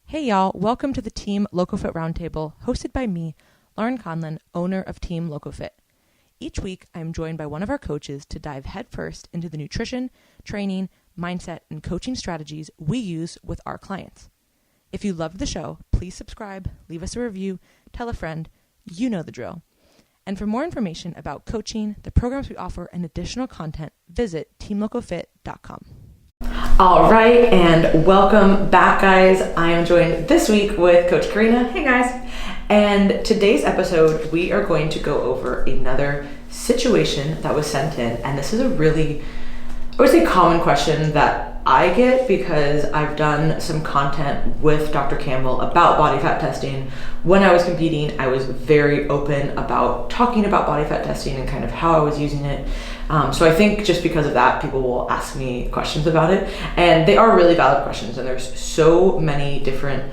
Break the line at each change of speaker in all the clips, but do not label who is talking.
Hey y'all, welcome to the Team LocoFit Roundtable, hosted by me, Laurin Conlon, owner of Team LocoFit. Each week, I am joined by one of our coaches to dive headfirst into the nutrition, training, mindset, and coaching strategies we use with our clients. If you loved the show, please subscribe, leave us a review, tell a friend, you know the drill. And for more information about coaching, the programs we offer, and additional content, visit teamlocofit.com. All right, and welcome back, guys. I am joined this week with Coach Karina.
Hey, guys.
And today's episode, we are going to go over another situation that was sent in. And this is a really, I would say, common question that I get because I've done some content with Dr. Campbell about body fat testing. When I was competing, I was very open about talking about body fat testing and kind of how I was using it. So I think just because of that, people will ask me questions about it, and they are really valid questions, and there's so many different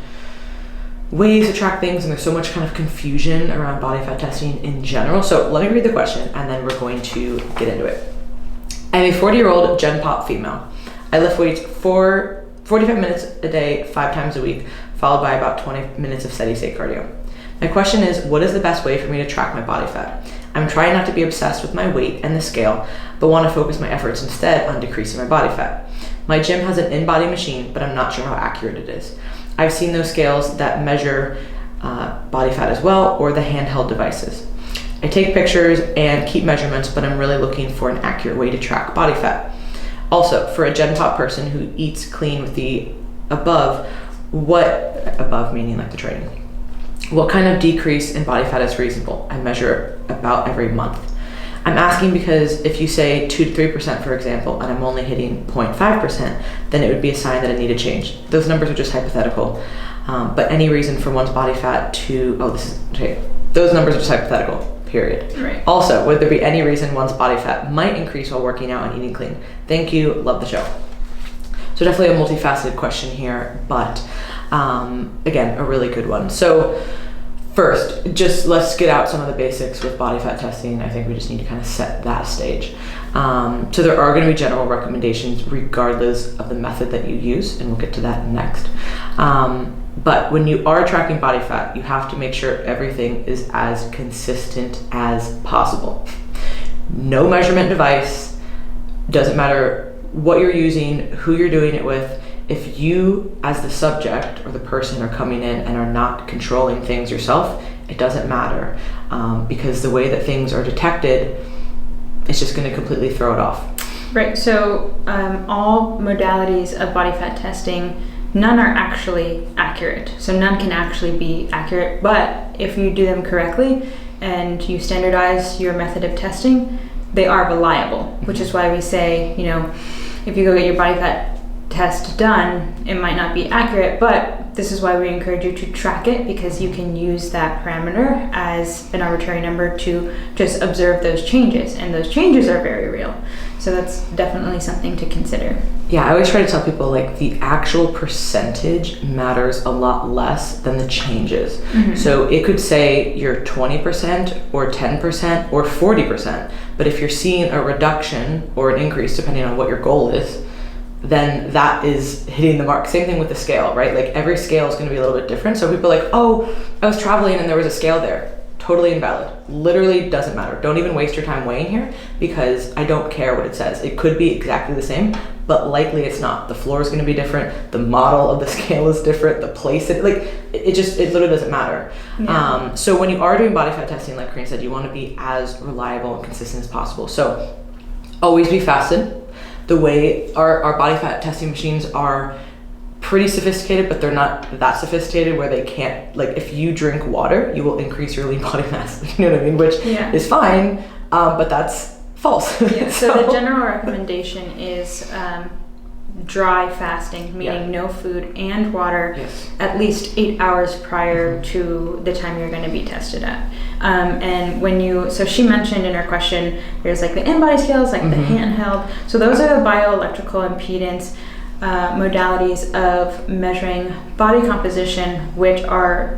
ways to track things, and there's so much kind of confusion around body fat testing in general. So let me read the question, and then we're going to get into it. I'm a 40-year-old Gen Pop female. I lift weights for 45 minutes a day, 5 times a week, followed by about 20 minutes of steady state cardio. My question is, what is the best way for me to track my body fat? I'm trying not to be obsessed with my weight and the scale, but want to focus my efforts instead on decreasing my body fat. My gym has an in-body machine, but I'm not sure how accurate it is. I've seen those scales that measure body fat as well, or the handheld devices. I take pictures and keep measurements, but I'm really looking for an accurate way to track body fat. Also, for a Gen Pop person who eats clean with the above, what above meaning like the training? What kind of decrease in body fat is reasonable? I measure about every month. I'm asking because if you say 2 to 3%, for example, and I'm only hitting 0.5%, then it would be a sign that I need to change. Those numbers are just hypothetical. But any reason for one's body fat to, those numbers are just hypothetical, period.
Right.
Also, would there be any reason one's body fat might increase while working out and eating clean? Thank you, love the show. So definitely a multifaceted question here, but again, a really good one. So first, just let's get out some of the basics with body fat testing. I think we just need to kind of set that stage. So there are going to be general recommendations regardless of the method that you use, and we'll get to that next. But when you are tracking body fat, you have to make sure everything is as consistent as possible. No measurement device, doesn't matter what you're using, who you're doing it with. If you, as the subject or the person, are coming in and are not controlling things yourself, it doesn't matter because the way that things are detected, it's just going to completely throw it off.
Right. So all modalities of body fat testing, none are actually accurate. So none can actually be accurate. But if you do them correctly and you standardize your method of testing, they are reliable, which is why we say, if you go get your body fat test done, it might not be accurate, but this is why we encourage you to track it, because you can use that parameter as an arbitrary number to just observe those changes, and those changes are very real. So that's definitely something to consider.
Yeah, I always try to tell people the actual percentage matters a lot less than the changes. Mm-hmm. So it could say you're 20% or 10% or 40%, but if you're seeing a reduction or an increase depending on what your goal is, then that is hitting the mark. Same thing with the scale, right? Every scale is going to be a little bit different. So people are like, oh, I was traveling and there was a scale there. Totally invalid. Literally doesn't matter. Don't even waste your time weighing here because I don't care what it says. It could be exactly the same, but likely it's not. The floor is going to be different. The model of the scale is different. The place, it literally doesn't matter. Yeah. So when you are doing body fat testing, like Karina said, you want to be as reliable and consistent as possible. So always be fasted. The way our body fat testing machines are pretty sophisticated, but they're not that sophisticated where they can't, if you drink water, you will increase your lean body mass, you know what I mean? Which is fine, but that's false.
Yeah, so the general recommendation is dry fasting, meaning no food and water, at least 8 hours prior to the time you're going to be tested at. And so she mentioned in her question, there's the in-body scales, the handheld. So those are the bioelectrical impedance modalities of measuring body composition, which are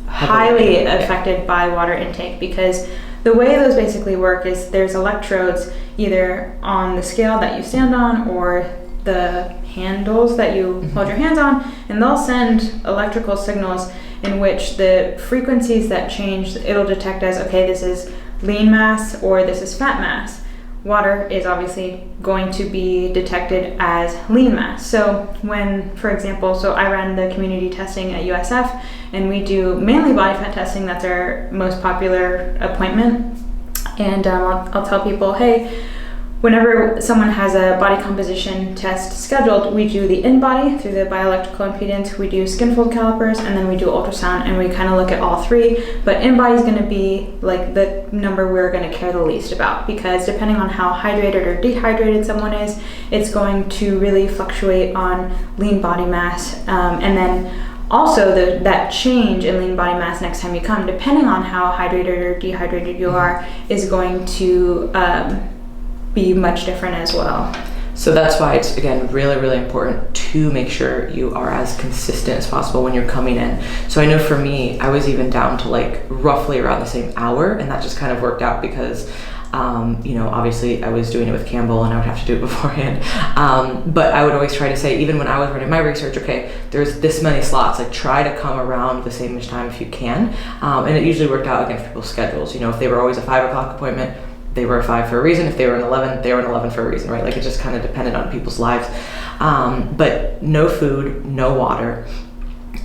highly affected by water intake, because the way those basically work is there's electrodes either on the scale that you stand on or the handles that you hold your hands on, and they'll send electrical signals in which the frequencies that change, it'll detect as, okay, this is lean mass or this is fat mass. Water is obviously going to be detected as lean mass. So when, for example, so I run the community testing at USF, and we do mainly body fat testing. That's our most popular appointment. And I'll tell people, hey, whenever someone has a body composition test scheduled, we do the in-body through the bioelectrical impedance, we do skin fold calipers, and then we do ultrasound, and we kind of look at all three. But in-body is going to be like the number we're going to care the least about, because depending on how hydrated or dehydrated someone is, it's going to really fluctuate on lean body mass. And then also that change in lean body mass next time you come, depending on how hydrated or dehydrated you are, is going to be much different as well.
So that's why it's, again, really, really important to make sure you are as consistent as possible when you're coming in. So I know for me, I was even down to like roughly around the same hour, and that just kind of worked out because obviously I was doing it with Campbell and I would have to do it beforehand. But I would always try to say, even when I was running my research, okay, there's this many slots, like try to come around the same time if you can. And it usually worked out against people's schedules. If they were always a 5 o'clock appointment, they were a 5 for a reason. If they were an 11, they were an 11 for a reason, right? Like it just kind of depended on people's lives. But no food, no water.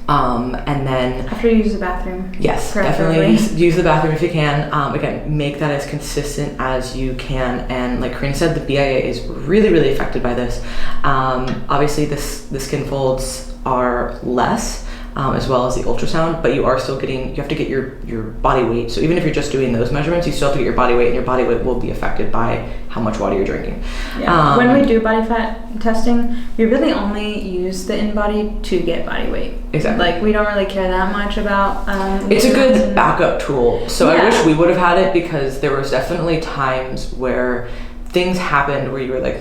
And then
after you use the bathroom.
Yes,
preferably.
definitely use the bathroom if you can. Again, make that as consistent as you can. And like Karina said, the BIA is really, really affected by this. Obviously the skin folds are less, as well as the ultrasound, but you are still you have to get your body weight. So even if you're just doing those measurements, you still have to get your body weight, and your body weight will be affected by how much water you're drinking.
Yeah. When we do body fat testing, we really only use the in-body to get body weight.
Exactly.
Like we don't really care that much about
it's a good backup tool. So
yeah.
I wish we would have had it, because there was definitely times where things happened where you were like,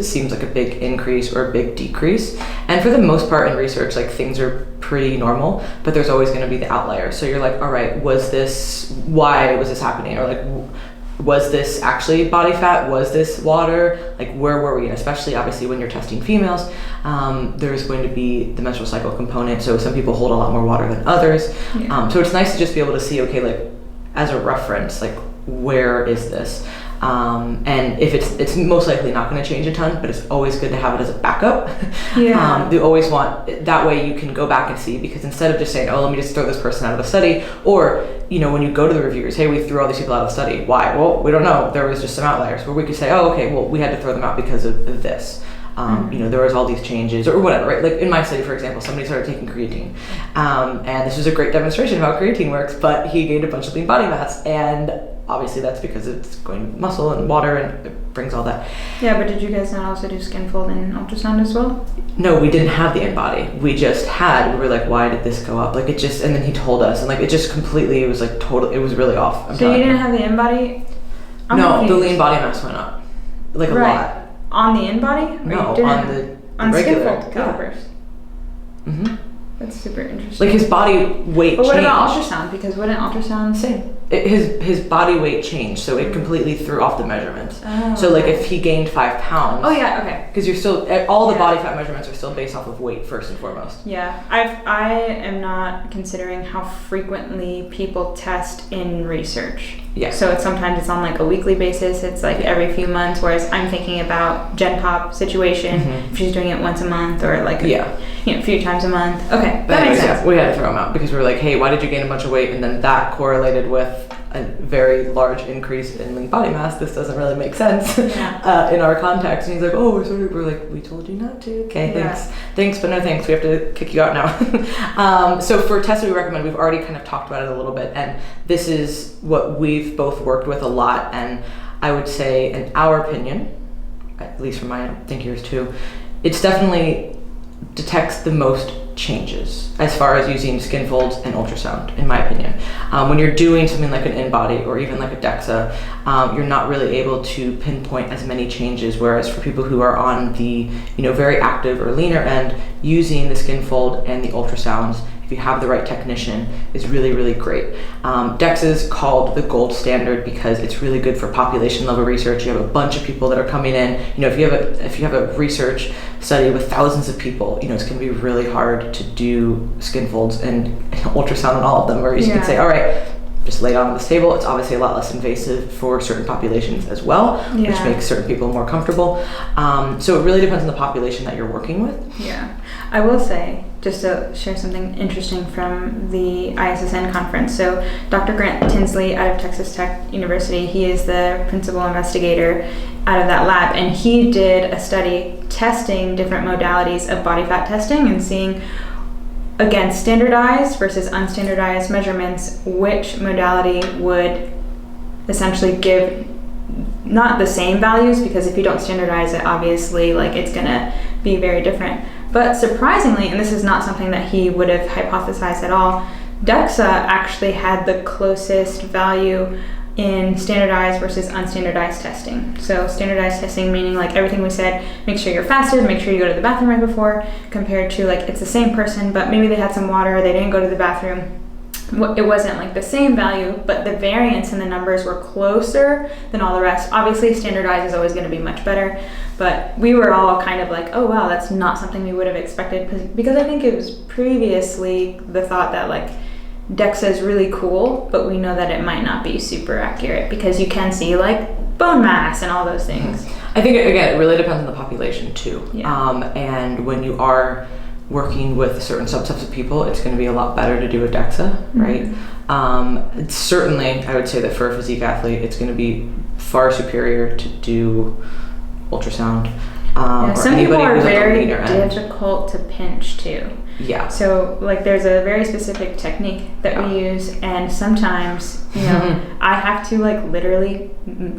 seems like a big increase or a big decrease. And for the most part in research, like things are pretty normal, but there's always going to be the outlier. So you're like, all right, why was this happening? Or like, was this actually body fat? Was this water? Like, where were we? And especially obviously when you're testing females, there's going to be the menstrual cycle component. So some people hold a lot more water than others. Yeah. So it's nice to just be able to see, okay, like as a reference, like where is this? And if it's most likely not going to change a ton, but it's always good to have it as a backup.
Yeah.
You always want, that way you can go back and see, because instead of just saying, oh, let me just throw this person out of the study, or, when you go to the reviewers, hey, we threw all these people out of the study. Why? Well, we don't know. There was just some outliers, where we could say, oh, okay, well, we had to throw them out because of this. There was all these changes or whatever, right? Like in my study, for example, somebody started taking creatine. And this was a great demonstration of how creatine works, but he gained a bunch of lean body mass. And obviously that's because it's going to muscle and water, and it brings all that.
Yeah, but did you guys not also do skin fold and ultrasound as well?
No, we didn't have the in-body. We were like, why did this go up? Like it just, and then he told us, and like it just completely, it was like it was really off.
So you didn't have the in-body?
No, the lean body mass went up. Like a lot.
On the in-body?
No, on the
skin
regular
fold calipers.
Yeah. Mm-hmm.
That's super interesting.
Like his body weight
But what
changed.
about ultrasound? Because wouldn't ultrasound
same? His body weight changed, so it completely threw off the measurements.
Oh.
So like if he gained 5 pounds.
Oh yeah, okay.
Because you're still, all the body fat measurements are still based off of weight first and foremost.
Yeah, I am not considering how frequently people test in research.
Yeah.
So sometimes it's on like a weekly basis. It's like every few months. Whereas I'm thinking about Gen Pop situation. If she's doing it once a month or like a few times a month. Okay, that makes sense.
Yeah, we had to throw him out because we were like, hey, why did you gain a bunch of weight? And then that correlated with a very large increase in lean body mass. This doesn't really make sense in our context. And he's like, oh, we're like, we told you not to. Okay, thanks, but no thanks. We have to kick you out now. So for tests we recommend, we've already kind of talked about it a little bit, and this is what we've both worked with a lot. And I would say, in our opinion, at least from my, I think yours too, it's definitely detects the most changes as far as using skin folds and ultrasound, in my opinion. When you're doing something like an in-body or even like a DEXA, you're not really able to pinpoint as many changes, whereas for people who are on the very active or leaner end, using the skin fold and the ultrasounds, if you have the right technician, is really, really great. DEXA is called the gold standard because it's really good for population level research. You have a bunch of people that are coming in. If you have a research study with thousands of people, it's going to be really hard to do skin folds and ultrasound on all of them, whereas you can say, all right, just lay it on this table. It's obviously a lot less invasive for certain populations as well, which makes certain people more comfortable. So it really depends on the population that you're working with.
Yeah. I will say, just to share something interesting from the ISSN conference. So Dr. Grant Tinsley out of Texas Tech University, he is the principal investigator out of that lab, and he did a study testing different modalities of body fat testing and seeing, again, standardized versus unstandardized measurements, which modality would essentially give not the same values, because if you don't standardize it, obviously, like, it's gonna be very different. But surprisingly, and this is not something that he would have hypothesized at all, DEXA actually had the closest value in standardized versus unstandardized testing. So standardized testing meaning, like, everything we said, make sure you're fasted, make sure you go to the bathroom right before, compared to, like, it's the same person, but maybe they had some water, they didn't go to the bathroom. It wasn't like the same value, but the variance in the numbers were closer than all the rest. Obviously, standardized is always going to be much better, but we were all kind of like, oh wow, that's not something we would have expected, because I think it was previously the thought that, like, DEXA is really cool, but we know that it might not be super accurate because you can see, like, bone mass and all those things.
I think, again, it really depends on the population too.
Yeah.
And when you are working with certain subsets of people, it's going to be a lot better to do a DEXA, right? It's certainly, I would say that for a physique athlete, it's going to be far superior to do ultrasound.
Some people are very difficult to pinch too.
Yeah.
So, like, there's a very specific technique that we use, and sometimes, I have to, like, literally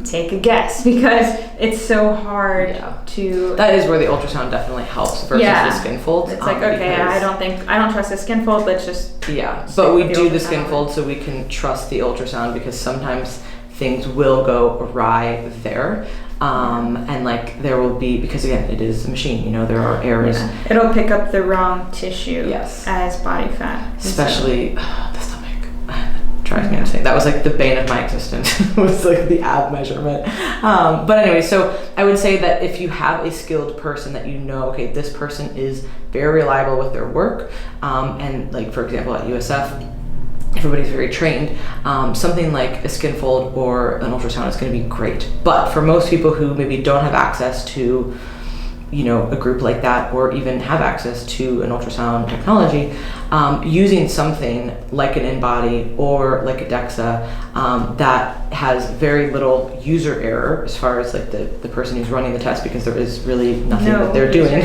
take a guess because it's so hard to.
That is where the ultrasound definitely helps versus the skin folds.
It's like, okay, I don't trust the skin fold. Let's just.
Yeah, but we do the skin fold so we can trust the ultrasound, because sometimes things will go awry there. And, like, there will be, because again, it is a machine, there are errors.
Yeah. It'll pick up the wrong tissue as body fat.
Especially the stomach. Drives me insane. That was, like, the bane of my existence, was, like, the ab measurement. But anyway, so I would say that if you have a skilled person that okay, this person is very reliable with their work, and, like, for example, at USF, everybody's very trained, something like a skin fold or an ultrasound is going to be great. But for most people who maybe don't have access to, a group like that, or even have access to an ultrasound technology, using something like an in-body or like a DEXA that has very little user error as far as, like, the person who's running the test, because there is really nothing that they're doing.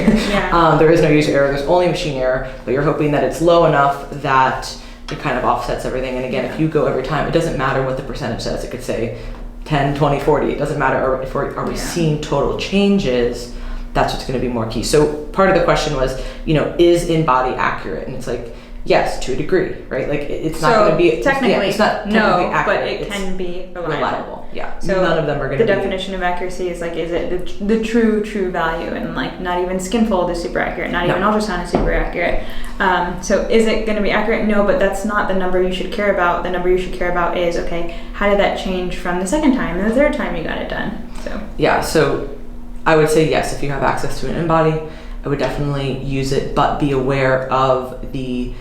There is no user error, there's only machine error, but you're hoping that it's low enough that it kind of offsets everything. And again, if you go every time, it doesn't matter what the percentage says. It could say 10, 20, 40. It doesn't matter if are we seeing total changes. That's what's going to be more key. So part of the question was, is in-body accurate? And it's like, yes, to a degree, right? Like, it's not going to be
technically,
it's not technically accurate,
but it can be reliable.
Yeah.
So
none of them are going to be.
The definition of accuracy is, like, is it the true value? And, like, not even skin fold is super accurate. Not even ultrasound is super accurate. So is it going to be accurate? No, but that's not the number you should care about. The number you should care about is, okay, how did that change from the second time and the third time you got it done? So
yeah. So I would say yes, if you have access to an in-body, I would definitely use it, but be aware of the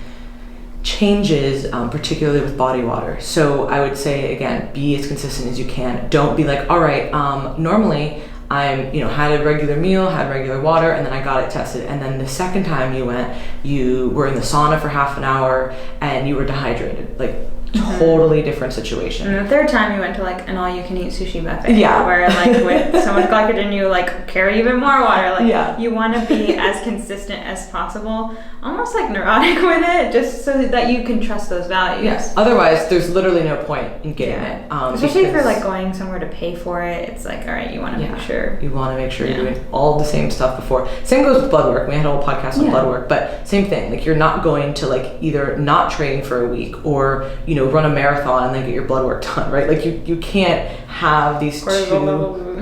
changes, particularly with body water. So I would say, again, be as consistent as you can. Don't be like, all right, normally I'm, had a regular meal, had regular water, and then I got it tested. And then the second time you went, you were in the sauna for half an hour and you were dehydrated. Like, totally different situation.
And the third time you went to, like, an all-you-can-eat sushi buffet. Yeah. Where, like, with so much glycogen, you, like, carry even more water. Like, you want to be as consistent as possible, almost, like, neurotic with it, just so that you can trust those values.
Yes. Otherwise, there's literally no point in getting it.
Especially if you're, like, going somewhere to pay for it. It's like, all right, you want to make sure.
You want to make sure you're doing all the same stuff before. Same goes with blood work. We had a whole podcast on blood work, but same thing. Like, you're not going to, like, either not train for a week or, run a marathon and then get your blood work done, right? Like, you can't have these
cortisol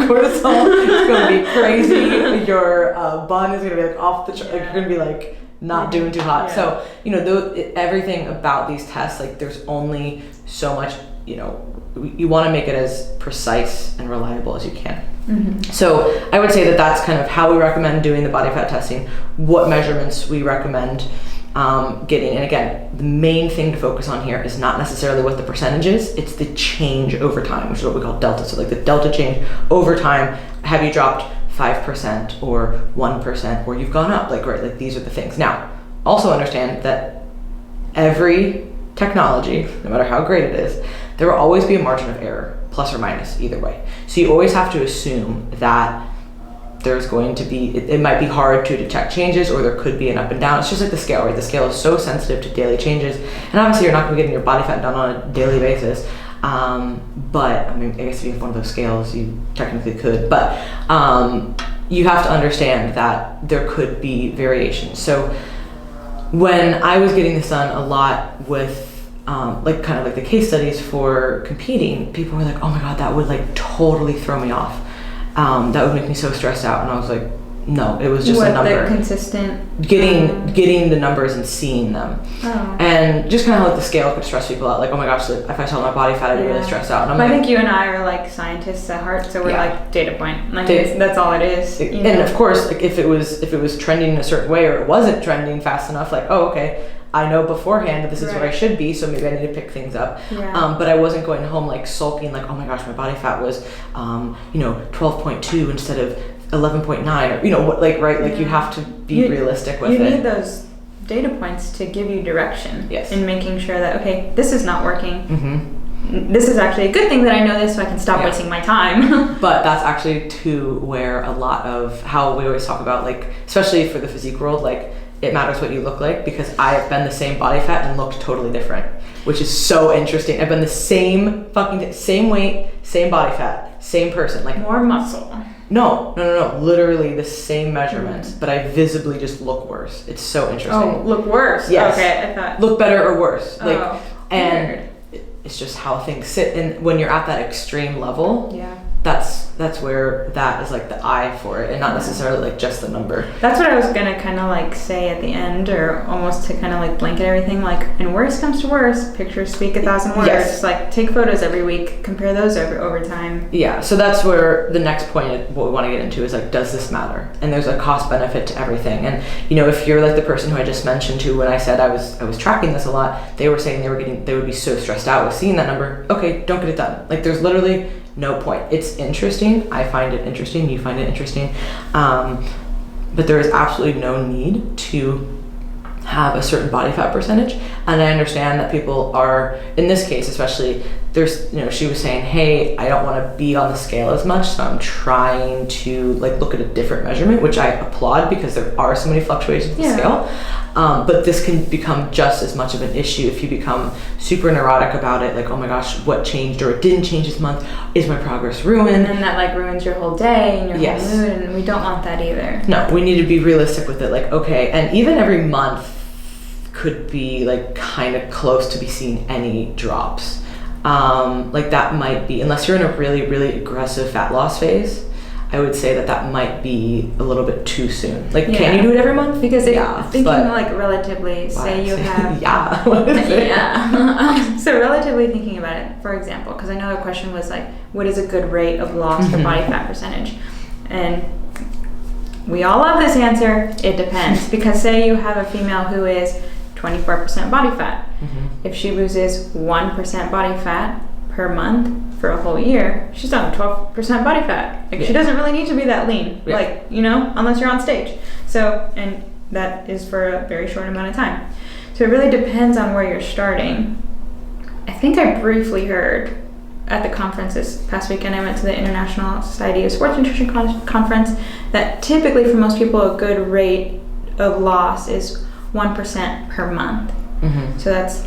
cortisol is going to be crazy. Your bun is going to be, like, off the like, you're going to be, like, not doing too hot. So, everything about these tests, like, there's only so much, you want to make it as precise and reliable as you can. So I would say that that's kind of how we recommend doing the body fat testing, what measurements we recommend getting. And again, the main thing to focus on here is not necessarily what the percentage is, it's the change over time, which is what we call delta. So like the delta change over time, have you dropped 5% or 1%, or you've gone up, like, right, like these are the things. Now, also understand that every technology, no matter how great it is, there will always be a margin of error, plus or minus, either way. So you always have to assume that there's going to be, it might be hard to detect changes, or there could be an up and down. It's just like the scale, right? The scale is so sensitive to daily changes. And obviously you're not going to get your body fat done on a daily basis. But I mean, I guess if you have one of those scales, you technically could, but you have to understand that there could be variations. So when I was getting this done a lot with like kind of like the case studies for competing, people were like, oh my God, that would like totally throw me off. That would make me so stressed out. And I was like, no, it was just a number.
The consistent
getting the numbers and seeing them.
Oh.
And just kind of like the scale could stress people out. Like, oh my gosh, if I saw my body fat, I'd be really stressed out. And
I think you and I are like scientists at heart, so we're like data point. Like that's all it is.
And of course, like if it was trending in a certain way, or it wasn't trending fast enough, like, oh, okay, I know beforehand that this is where I should be, so maybe I need to pick things up.
Yeah.
But I wasn't going home like sulking, like, oh my gosh, my body fat was 12.2 instead of 11.9, or you know what, like, right, like you have to be realistic with it.
You need those data points to give you direction.
Yes.
In making sure that, okay, this is not working. This is actually a good thing that I know this, so I can stop wasting my time.
But that's actually to where a lot of how we always talk about, like, especially for the physique world, like, it matters what you look like, because I have been the same body fat and looked totally different, which is so interesting. I've been the same weight, same body fat, same person, like
more muscle.
No, literally the same measurements, but I visibly just look worse. It's so interesting.
Oh, look worse.
Yes.
Okay, I thought
look better or worse. Like,
and
weird. It's just how things sit, and when you're at that extreme level, that's where that is like the eye for it, and not necessarily like just the number.
That's what I was gonna kind of like say at the end, or almost to kind of like blanket everything, like, and worst comes to worst, pictures speak 1,000 words.
Yes.
Like, take photos every week, compare those over time.
Yeah, so that's where the next point, what we want to get into, is like, does this matter? And there's a cost benefit to everything. And you know, if you're like the person who I just mentioned to when I said I was tracking this a lot, they were saying they would be so stressed out with seeing that number. Okay, don't get it done. Like, there's literally no point. It's interesting. I find it interesting. You find it interesting. But there is absolutely no need to have a certain body fat percentage. And I understand that people are, in this case especially, there's, you know, she was saying, hey, I don't want to be on the scale as much, so I'm trying to like look at a different measurement, which I applaud, because there are so many fluctuations in the scale. But this can become just as much of an issue if you become super neurotic about it, like, oh my gosh, what changed, or it didn't change this month, is my progress ruined?
And that like ruins your whole day and your whole mood, and we don't want that either.
No, we need to be realistic with it, like, okay, and even every month could be like kind of close to be seeing any drops. Like, that might be, unless you're in a really, really aggressive fat loss phase, I would say that might be a little bit too soon. Like, can you do it every month?
Because thinking like relatively, say you have so relatively thinking about it, for example, because I know the question was like, what is a good rate of loss for body fat percentage? And we all love this answer. It depends. Because say you have a female who is 24% body fat. If she loses 1% body fat per month for a whole year, she's down to 12% body fat. Like, she doesn't really need to be that lean, like, you know, unless you're on stage. So, and that is for a very short amount of time. So it really depends on where you're starting. I think I briefly heard at the conference this past weekend, I went to the International Society of Sports Nutrition conference, that typically for most people a good rate of loss is 1% per month. So that's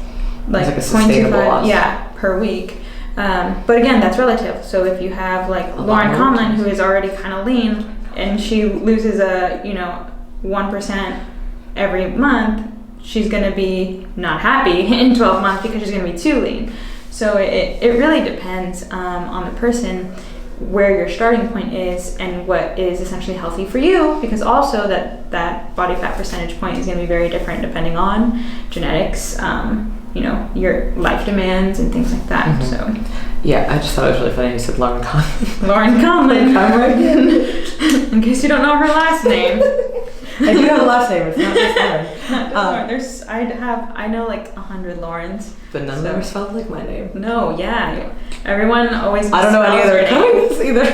like 0.25 per week. But again, that's relative. So if you have like Laurin Conlon, who is already kind of lean, and she loses 1% every month, she's going to be not happy in 12 months because she's going to be too lean. So it really depends on the person. where your starting point is and what is essentially healthy for you, because also that body fat percentage point is going to be very different depending on genetics, your life demands and things like that.
Mm-hmm.
So
yeah, I just thought it was really funny you said Laurin Conlon.
Laurin Conlon.
I'm right in.
In case you don't know her last name.
I do have a last name. It's not just Laurin.
I know like 100 Laurens.
But none of them are spelled like my name.
No, yeah. Everyone always.
I don't know any other kinds either.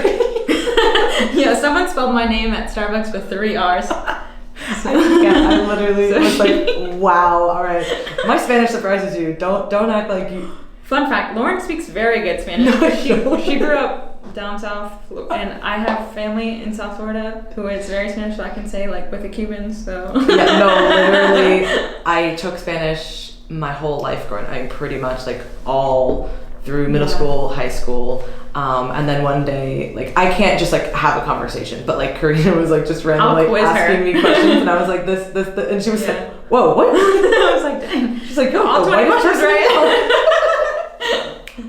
Yeah, someone spelled my name at Starbucks with 3 R's.
I literally was like, wow, all right. My Spanish surprises you. Don't act like you.
Fun fact: Laurin speaks very good Spanish.
No,
she grew up down south, and I have family in South Florida who is very Spanish, so I can say like with the Cubans. So
yeah, no, literally, I took Spanish my whole life growing. I'm pretty much like all through middle school, high school. And then one day, like, I can't just like have a conversation, but like Karina was like just randomly asking me questions, and I was like this, and she was like, "Whoa, what?"
I was like, "Dang."
She's like, "Yo,
all 20 questions, right?"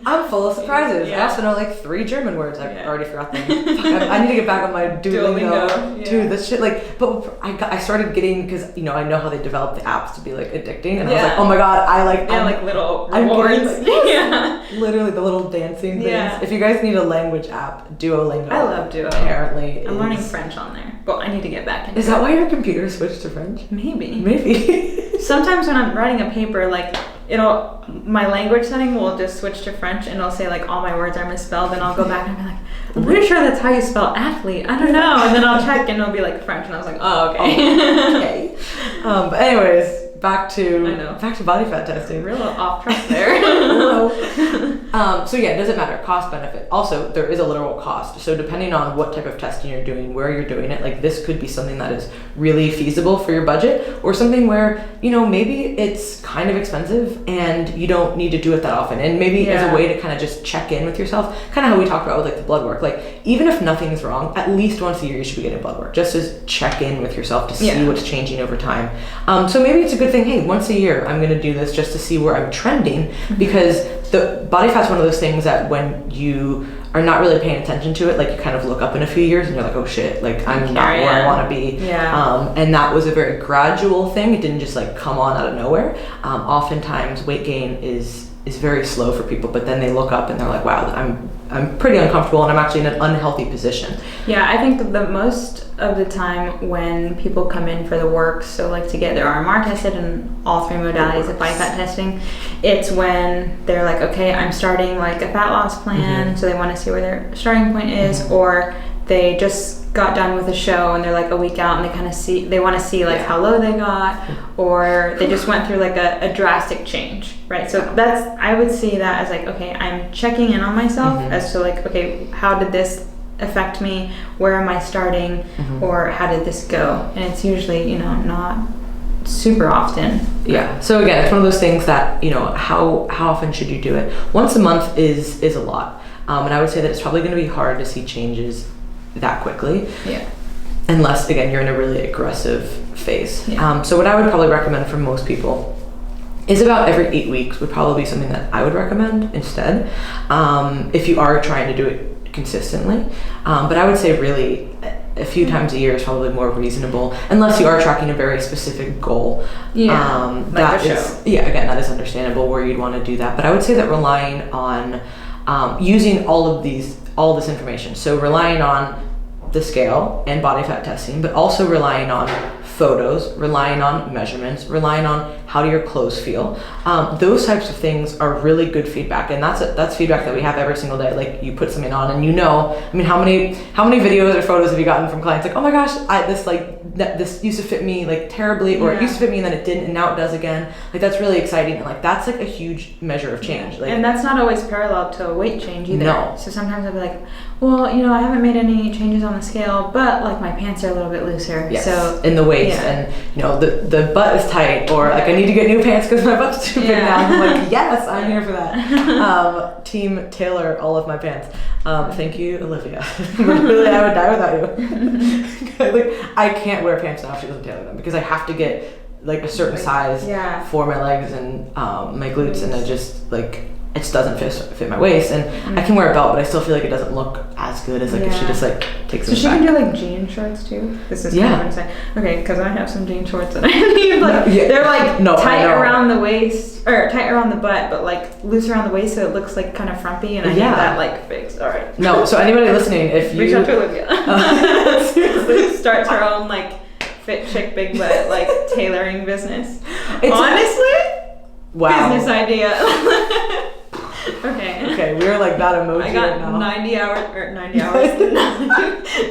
I'm full of surprises.
Yeah.
I also know like 3 German words. I've already forgot them. I need to get back on my Duolingo.
Yeah.
Dude, this shit like. But I started getting, because I know how they develop the apps to be like addicting, and I was like, oh my god,
like little
I'm
rewards.
getting, like, literally the little dancing things.
Yeah.
If you guys need a language app, Duolingo.
I love Duo.
Apparently,
I'm learning French on there, but I need to get back into.
Is that why your computer switched to French?
Maybe. Sometimes when I'm writing a paper, like my language setting will just switch to French, and it'll say like all my words are misspelled, and I'll go back and be like, I'm pretty sure that's how you spell athlete. I don't know, and then I'll check and it'll be like French, and I was like, oh okay.
Okay. But anyways, back to body fat testing.
Real off track there.
So yeah, does it matter? Cost benefit. Also, there is a literal cost. So depending on what type of testing you're doing, where you're doing it, like this could be something that is really feasible for your budget, or something where, maybe it's kind of expensive and you don't need to do it that often. And maybe as a way to kind of just check in with yourself, kind of how we talked about with like the blood work. Like even if nothing's wrong, at least once a year you should be getting blood work, just as check in with yourself to see what's changing over time. So maybe it's a good thing, hey, once a year I'm going to do this just to see where I'm trending, because the body fat's one of those things that when you are not really paying attention to it, like you kind of look up in a few years and you're like, oh shit, like I'm not where I want to be. And that was a very gradual thing. It didn't just like come on out of nowhere. Oftentimes weight gain is very slow for people, but then they look up and they're like, wow, I'm pretty uncomfortable and I'm actually in an unhealthy position.
Yeah, I think the most of the time when people come in for the work, so like to get their RMR tested and all 3 modalities of body fat testing, it's when they're like, okay, I'm starting like a fat loss plan, so they want to see where their starting point is, or they just got done with a show and they're like a week out and they want to see like how low they got, or they just went through like a drastic change, right? So I would see that as like, okay, I'm checking in on myself as to like, okay, how did this affect me? Where am I starting? Or how did this go? And it's usually, not super often.
Yeah. So again, it's one of those things that, how often should you do it? Once a month is a lot. And I would say that it's probably going to be hard to see changes that quickly.
Yeah.
Unless, again, you're in a really aggressive phase.
Yeah.
So what I would probably recommend for most people is about every 8 weeks would probably be something that I would recommend instead, if you are trying to do it consistently. But I would say really a few times a year is probably more reasonable, unless you are tracking a very specific goal.
Like
that
a show.
is, again, that is understandable where you'd want to do that. But I would say that relying on using all this information, so relying on the scale and body fat testing, but also relying on photos, relying on measurements, relying on how do your clothes feel. Those types of things are really good feedback, and that's feedback that we have every single day. Like you put something on, and how many videos or photos have you gotten from clients like, oh my gosh, this used to fit me like terribly, or it used to fit me and then it didn't, and now it does again. Like that's really exciting, and like that's like a huge measure of change. Like,
and that's not always parallel to a weight change either.
No.
So sometimes I'll be like, well, I haven't made any changes on the scale, but like my pants are a little bit looser.
Yes.
So
in the waist, and the butt is tight, or like I need to get new pants because my butt's too big now. I'm like, yes, I'm here for that. Team tailor all of my pants. Thank you, Olivia. Really, I would die without you. Like I can't wear pants now if she doesn't tailor them, because I have to get like a certain size for my legs and my glutes, and I just like it just doesn't fit my waist, and I can wear a belt, but I still feel like it doesn't look as good as like if she just like takes it back.
So she can do like jean shorts too. This is kind of insane. Okay, because I have some jean shorts that I need like they're like tight around the waist or tight around the butt, but like loose around the waist, so it looks like kind of frumpy, and I need that like fixed. All right.
No, so anybody listening, if you
reach out to Olivia, seriously, starts her own like fit chick big butt like tailoring business. Honestly, business idea. Okay,
we're like that emoji
I got
right now.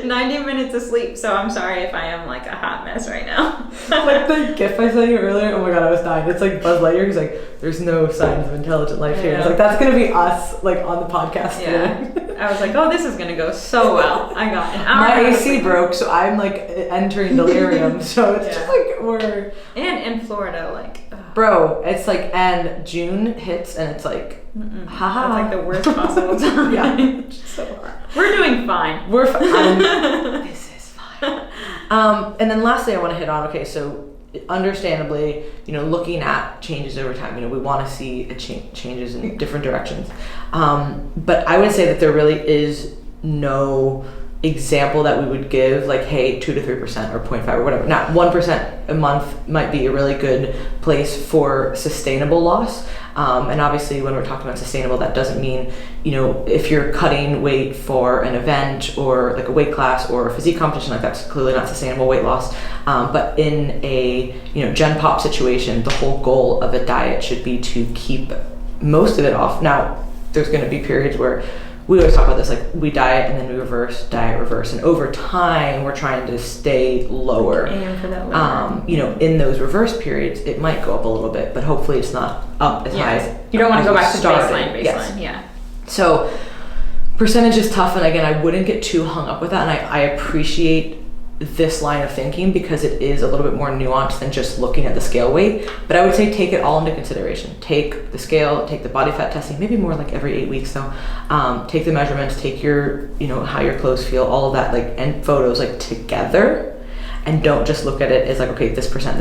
90 minutes of sleep, so I'm sorry if I am like a hot mess right now.
Like the gif I sent you earlier, oh my god, I was dying. It's like Buzz Lightyear, he's like, there's no signs of intelligent life here. It's like, that's gonna be us, like, on the podcast today.
I was like, oh, this is gonna go so well. I got an hour.
My AC broke, so I'm like entering delirium, so it's just like, we're...
And in Florida, like...
Bro, it's like, and June hits, and it's like, haha.
It's like the worst possible time.
It's so hard.
We're doing fine.
We're fine. This is fine. And then lastly, I want to hit on, okay, so understandably, looking at changes over time, we want to see changes in different directions. But I would say that there really is no example that we would give, like, hey, 2 to 3% or 0.5 or whatever. Now, 1% a month might be a really good place for sustainable loss. And obviously, when we're talking about sustainable, that doesn't mean, if you're cutting weight for an event or like a weight class or a physique competition, like that's clearly not sustainable weight loss. But in a, Gen Pop situation, the whole goal of a diet should be to keep most of it off. Now, there's going to be periods where we always talk about this, like we diet and then we reverse, diet, reverse. And over time, we're trying to stay lower.
Aim for that lower.
In those reverse periods, it might go up a little bit, but hopefully it's not up as high as
you don't want to go back to baseline.
Yes.
Yeah.
So percentage is tough. And again, I wouldn't get too hung up with that. And I appreciate this line of thinking because it is a little bit more nuanced than just looking at the scale weight. But I would say take it all into consideration. Take the scale, take the body fat testing, maybe more like every 8 weeks though. Take the measurements, take your, how your clothes feel, all of that, like, and photos like together. And don't just look at it as like, okay, this percent,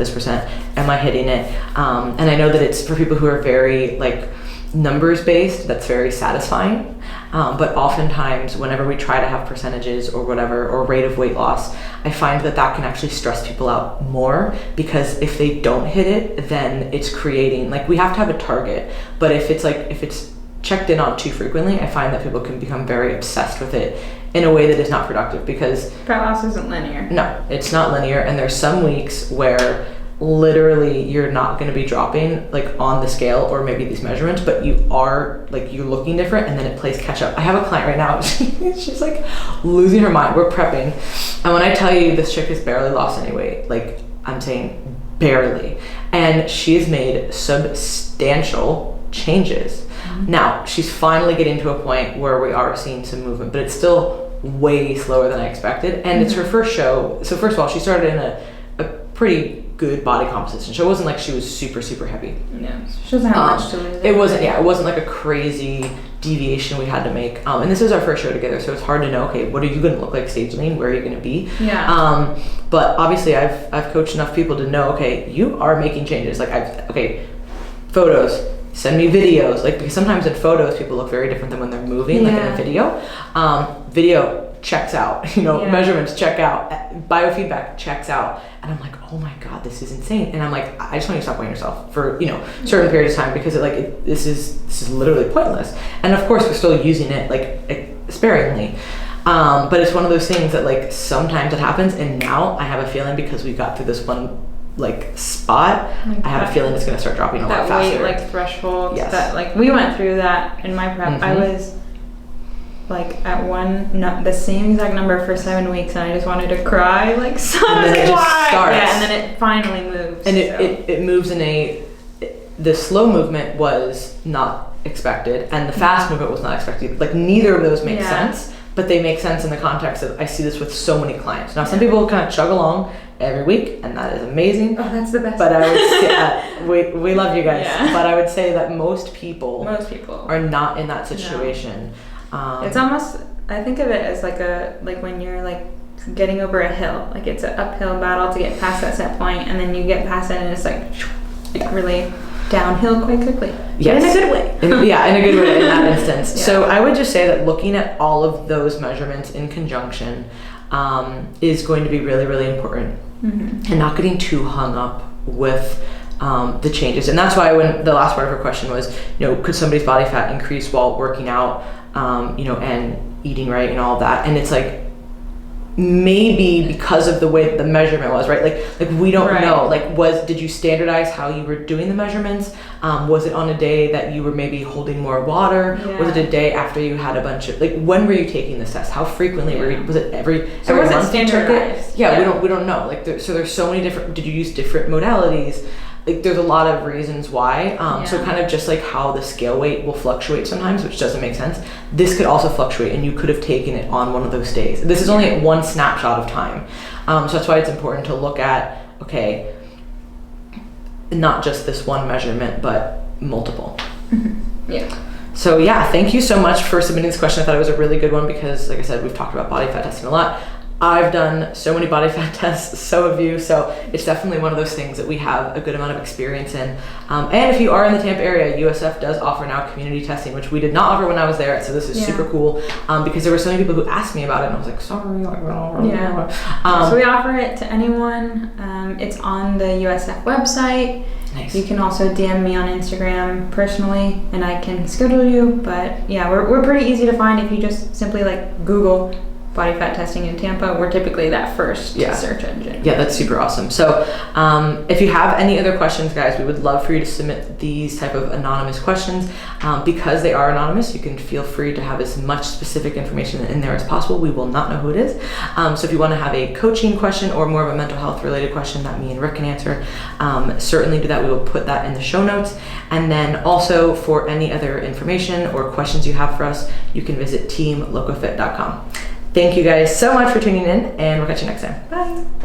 am I hitting it? And I know that it's for people who are very like numbers based, that's very satisfying. But oftentimes whenever we try to have percentages or whatever, or rate of weight loss, I find that can actually stress people out more, because if they don't hit it, then it's creating, like, we have to have a target. But if it's checked in on too frequently, I find that people can become very obsessed with it in a way that is not productive, because
fat loss isn't linear.
No, it's not linear. And there's some weeks where literally you're not going to be dropping like on the scale or maybe these measurements, but you are like, you're looking different, and then it plays catch up. I have a client right now, she's like losing her mind. We're prepping, and when I tell you this chick has barely lost any weight, like I'm saying barely, and she's made substantial changes. Now she's finally getting to a point where we are seeing some movement, but it's still way slower than I expected. And it's her first show. So first of all, she started in a pretty good body composition. So it wasn't like she was super, super heavy.
Yeah, she doesn't have much to lose.
It wasn't like a crazy deviation we had to make. And this is our first show together, so it's hard to know, okay, what are you going to look like stage lane? Where are you going to be?
Yeah.
But obviously I've coached enough people to know, okay, you are making changes. Like photos, send me videos. Like, because sometimes in photos, people look very different than when they're moving, like in a video. Video checks out, measurements check out, biofeedback checks out. And I'm like, oh my God, this is insane. And I'm like, I just want you to stop weighing yourself for, certain periods of time, because this is literally pointless. And of course, we're still using it like sparingly. But it's one of those things that like sometimes it happens. And now I have a feeling, because we got through this one like spot, I have a feeling it's going to start dropping a lot faster.
That weight like threshold.
Yes.
That like we went through that in my prep. I was like at the same exact number for 7 weeks, and I just wanted to cry like so.
And then it just starts.
Yeah, and then it finally moves.
And it moves in the slow movement was not expected, and the fast movement was not expected. Like neither of those make sense, but they make sense in the context of I see this with so many clients. Now some people kind of chug along every week, and that is amazing.
Oh, that's the best.
But I would say, we love you guys. Yeah. But I would say that most people are not in that situation.
No. It's almost, I think of it as like when you're like getting over a hill, like it's an uphill battle to get past that set point, and then you get past it and it's like really downhill quite quickly.
Yes.
But in a good way.
Yeah, in a good way in that instance.
Yeah.
So I would just say that looking at all of those measurements in conjunction is going to be really, really important, and not getting too hung up with the changes. And that's why when the last part of her question was, could somebody's body fat increase while working out, and eating right and all that? And it's like, maybe because of the way that the measurement was, right? Like we don't know. Like, did you standardize how you were doing the measurements? Was it on a day that you were maybe holding more water?
Yeah.
Was it a day after you had a bunch of, like, when were you taking this test? How frequently were you? Was it every month you took it? Yeah, we don't know. Like, so there's so many different. Did you use different modalities? Like, there's a lot of reasons why. So kind of just like how the scale weight will fluctuate sometimes, which doesn't make sense. This could also fluctuate, and you could have taken it on one of those days. This is only at one snapshot of time. So that's why it's important to look at, okay, not just this one measurement, but multiple.
Yeah.
So yeah, thank you so much for submitting this question. I thought it was a really good one because, like I said, we've talked about body fat testing a lot. I've done so many body fat tests, so have you, so it's definitely one of those things that we have a good amount of experience in. And if you are in the Tampa area, USF does offer now community testing, which we did not offer when I was there, so this is super cool, because there were so many people who asked me about it, and I was like, sorry.
So we offer it to anyone. It's on the USF website.
Nice.
You can also DM me on Instagram personally, and I can schedule you. But yeah, we're pretty easy to find if you just simply like Google body fat testing in Tampa. We're typically that first search engine.
Yeah, that's super awesome. So if you have any other questions, guys, we would love for you to submit these type of anonymous questions. Because they are anonymous, you can feel free to have as much specific information in there as possible. We will not know who it is. So if you want to have a coaching question or more of a mental health related question that me and Rick can answer, certainly do that. We will put that in the show notes. And then also for any other information or questions you have for us, you can visit teamlocofit.com. Thank you guys so much for tuning in, and we'll catch you next time. Bye.